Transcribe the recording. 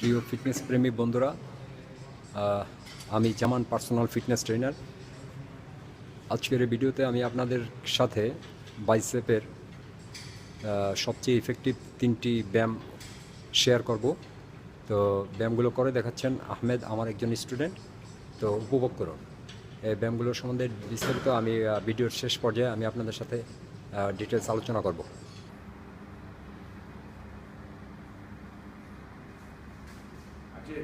প্রিয় ফিটনেস প্রেমী বন্ধুরা, আমি জামান পার্সোনাল ফিটনেস ট্রেনার। আজকের এই ভিডিওতে আমি আপনাদের সাথে বাইসেপের সবচেয়ে ইফেক্টিভ 3টি ব্যায়াম শেয়ার করব। তো ব্যায়ামগুলো করে দেখাচ্ছেন আহমেদ, আমার একজন স্টুডেন্ট। তো উপভোগ করুন। এই ব্যায়ামগুলোর সম্বন্ধে বিস্তারিত আমি ভিডিওর শেষ পর্যায়ে আমি আপনাদের সাথে ডিটেলস আলোচনা করব। আজকে